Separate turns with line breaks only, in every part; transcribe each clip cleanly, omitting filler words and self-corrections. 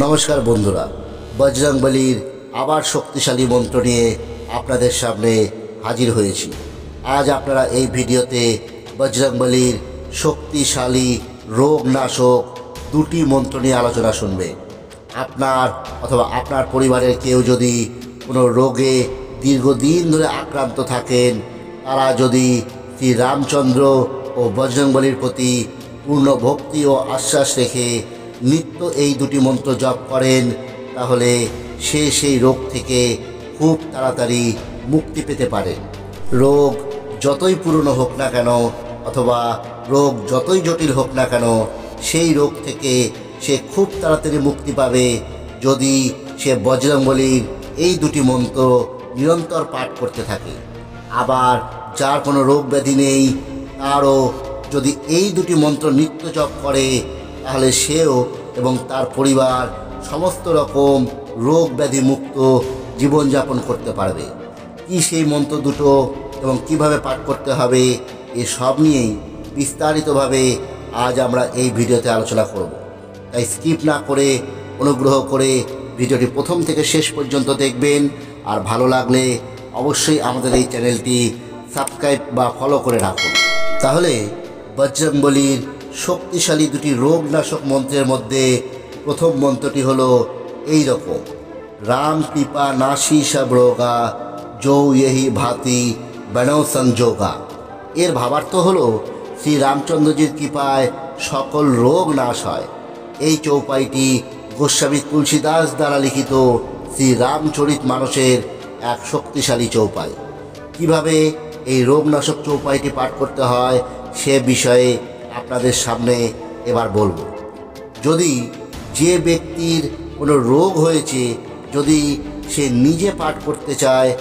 নমস্কার বন্ধুরা, বজরংবলীর আবার শক্তিশালী মন্ত্র নিয়ে আপনাদের সামনে হাজির হয়েছি। আজ আপনারা এই ভিডিওতে বজরংবলীর শক্তিশালী রোগনাশক দুটি মন্ত্র নিয়ে আলোচনা শুনবে। আপনার অথবা আপনার পরিবারের কেউ যদি কোনো রোগে দীর্ঘদিন ধরে আক্রান্ত থাকেন, তারা যদি শ্রী রামচন্দ্র ও বজরংবলীর প্রতি পূর্ণ ভক্তি ও আশ্বাস রেখে নিত্য এই দুটি মন্ত্র জপ করেন, তাহলে সেই রোগ থেকে খুব তাড়াতাড়ি মুক্তি পেতে পারেন। রোগ যতই পুরনো হোক না কেন অথবা রোগ যতই জটিল হোক না কেন, সেই রোগ থেকে সে খুব তাড়াতাড়ি মুক্তি পাবে যদি সে বজরংবলীর এই দুটি মন্ত্র নিরন্তর পাঠ করতে থাকে। আবার যার কোনো রোগ ব্যাধি নেই, তারও যদি এই দুটি মন্ত্র নিত্য জপ করে, তাহলে সেও এবং তার পরিবার সমস্ত রকম রোগ ব্যাধি মুক্ত জীবনযাপন করতে পারবে। কি সেই মন্ত্র দুটো এবং কিভাবে পাঠ করতে হবে, এসব নিয়েই বিস্তারিতভাবে আজ আমরা এই ভিডিওতে আলোচনা করব। তাই স্কিপ না করে অনুগ্রহ করে ভিডিওটি প্রথম থেকে শেষ পর্যন্ত দেখবেন। আর ভালো লাগলে অবশ্যই আমাদের এই চ্যানেলটি সাবস্ক্রাইব বা ফলো করে রাখুন। তাহলে বজরংবলীর শক্তিশালী দুটি রোগনাশক মন্ত্রের মধ্যে প্রথম মন্ত্রটি হলো এই রকম: রাম কৃপা নাশী সব রোগা, যৌ ইহি ভাতি বনৌ সংযোগা। এর ভাবার্থ হলো শ্রী রামচন্দ্রজির কৃপায় সকল রোগ নাশ হয়। এই চৌপাইটি গোস্বামী তুলসীদাস দ্বারা লিখিত শ্রী রামচরিত মানসের এক শক্তিশালী চৌপাই। কিভাবে এই রোগনাশক চৌপাইটি পাঠ করতে হয় সে বিষয়ে আপনাদের সামনে এবার বলবো। যদি যে ব্যক্তির কোনো রোগ হয়েছে, যদি সে নিজে পাঠ করতে চায়,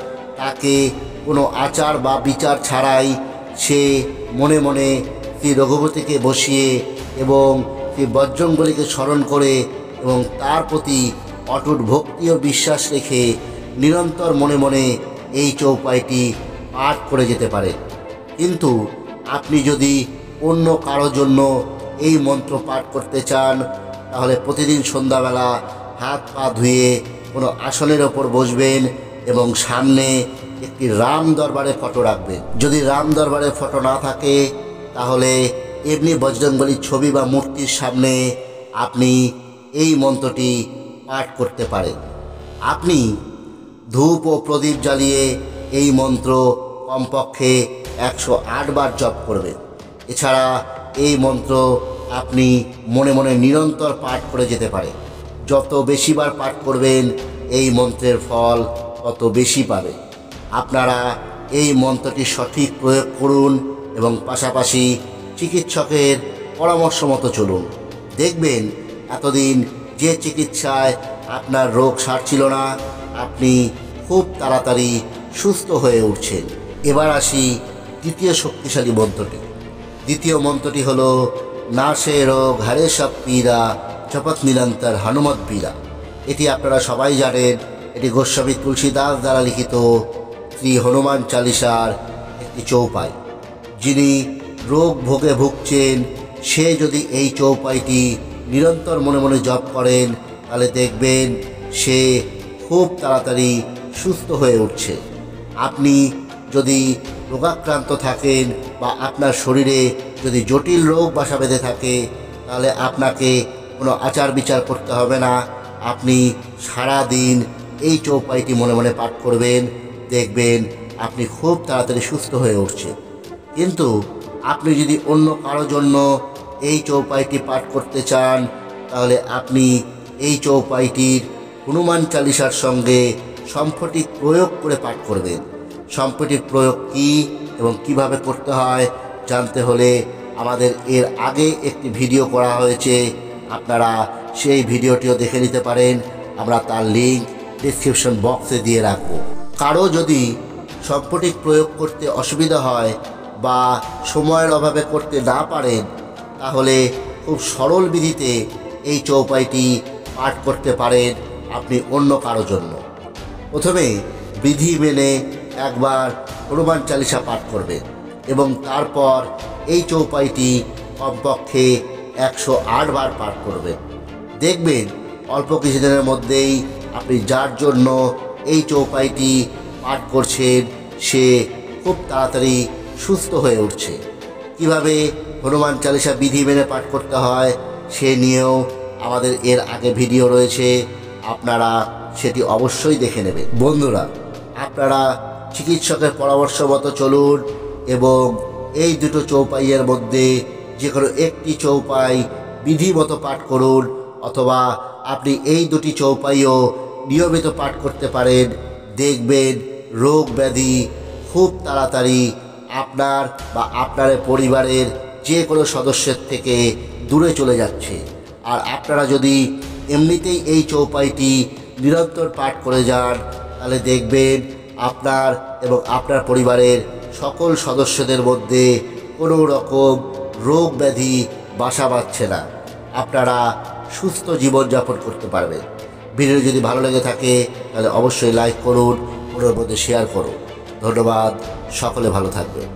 তাকে কোনো আচার বা বিচার ছাড়াই সে মনে মনে শ্রী রঘুপতিকে বসিয়ে এবং শ্রী বজরংবলীকে স্মরণ করে এবং তার প্রতি অটুট ভক্তি ও বিশ্বাস রেখে নিরন্তর মনে মনে এই চৌপাইটি পাঠ করে যেতে পারে। কিন্তু আপনি যদি অন্য কারো জন্য এই মন্ত্র পাঠ করতে চান, তাহলে প্রতিদিন সন্ধ্যাবেলা হাত পা ধুয়ে কোনো আসনের ওপর বসবেন এবং সামনে একটি রাম দরবারের ফটো রাখবেন। যদি রাম দরবারের ফটো না থাকে, তাহলে এমনি বজরংবলীর ছবি বা মূর্তির সামনে আপনি এই মন্ত্রটি পাঠ করতে পারেন। আপনি ধূপ ও প্রদীপ জ্বালিয়ে এই মন্ত্র কমপক্ষে 108 বার জপ করবেন। এছাড়া এই মন্ত্র আপনি মনে মনে নিরন্তর পাঠ করে যেতে পারেন। যত বেশিবার পাঠ করবেন, এই মন্ত্রের ফল তত বেশি পাবে। আপনারা এই মন্ত্রটি সঠিক প্রয়োগ করুন এবং পাশাপাশি চিকিৎসকের পরামর্শ মতো চলুন। দেখবেন এতদিন যে চিকিৎসায় আপনার রোগ সারছিল না, আপনি খুব তাড়াতাড়ি সুস্থ হয়ে উঠছেন। এবার আসি দ্বিতীয় শক্তিশালী মন্ত্রটি। দ্বিতীয় মন্ত্রটি হলো নাশে রোগ হরে সব পীরা, জপত নিরন্তর হনুমত বীরা। এটি আপনারা সবাই জানেন। এটি গোস্বামী তুলসীদাস দ্বারা লিখিত শ্রী হনুমান চালিসার একটি চৌপাই। যিনি রোগ ভোগে ভুগছেন, সে যদি এই চৌপাইটি নিরন্তর মনে মনে জপ করেন, তাহলে দেখবেন সে খুব তাড়াতাড়ি সুস্থ হয়ে উঠছে। আপনি যদি রোগাক্রান্ত থাকেন বা আপনার শরীরে যদি জটিল রোগ বাসা বেঁধে থাকে, তাহলে আপনাকে কোনো আচার বিচার করতে হবে না। আপনি সারা দিন এই চৌপাইটি মনে মনে পাঠ করবেন, দেখবেন আপনি খুব তাড়াতাড়ি সুস্থ হয়ে উঠছেন। কিন্তু আপনি যদি অন্য কারোর জন্য এই চৌপাইটি পাঠ করতে চান, তাহলে আপনি এই চৌপাইটির হনুমান চালিসার সঙ্গে সম্ফটিক প্রয়োগ করে পাঠ করবেন। সম্ফটিক প্রয়োগ কী এবং কিভাবে করতে হয় জানতে হলে আমাদের এর আগে একটি ভিডিও করা হয়েছে, আপনারা সেই ভিডিওটিও দেখে নিতে পারেন। আমরা তার লিঙ্ক ডেসক্রিপশন বক্সে দিয়ে রাখব। কারো যদি সম্ফটিক প্রয়োগ করতে অসুবিধা হয় বা সময়ের অভাবে করতে না পারেন, তাহলে খুব সরল বিধিতে এই চৌপাইটি পাঠ করতে পারেন আপনি অন্য কারো জন্য। প্রথমে বিধি মেনে একবার হনুমান চালিসা পাঠ করবেন এবং তারপর এই চৌপাইটি কমপক্ষে 108 বার পাঠ করবেন। দেখবেন অল্প কিছুদিনের মধ্যেই আপনি যার জন্য এই চৌপাইটি পাঠ করছেন সে খুব তাড়াতাড়ি সুস্থ হয়ে উঠছে। কিভাবে হনুমান চালিসা বিধি মেনে পাঠ করতে হয় সে নিয়েও আমাদের এর আগে ভিডিও রয়েছে, আপনারা সেটি অবশ্যই দেখে নেবেন। বন্ধুরা, আপনারা চিকিৎসকের পরামর্শ মতো চলুন এবং এই দুটো চৌপাইয়ের মধ্যে যে কোনো একটি চৌপাই বিধি মতো পাঠ করুন, অথবা আপনি এই দুটি চৌপাইও নিয়মিত পাঠ করতে পারেন। দেখবেন রোগ ব্যাধি খুব তাড়াতাড়ি আপনার বা আপনার পরিবারের যে কোনো সদস্যের থেকে দূরে চলে যাচ্ছে। আর আপনারা যদি এমনিতেই এই চৌপাইটি নিরন্তর পাঠ করে যান তাহলে দেখবেন আপনার এবং আপনার পরিবারের সকল সদস্যদের মধ্যে কোনো রকম রোগ ব্যাধি বাসা বাঁধছে না। আপনারা সুস্থ জীবনযাপন করতে পারবেন। ভিডিও যদি ভালো লেগে থাকে তাহলে অবশ্যই লাইক করুন, ওর মধ্যে শেয়ার করুন। ধন্যবাদ, সকলে ভালো থাকবেন।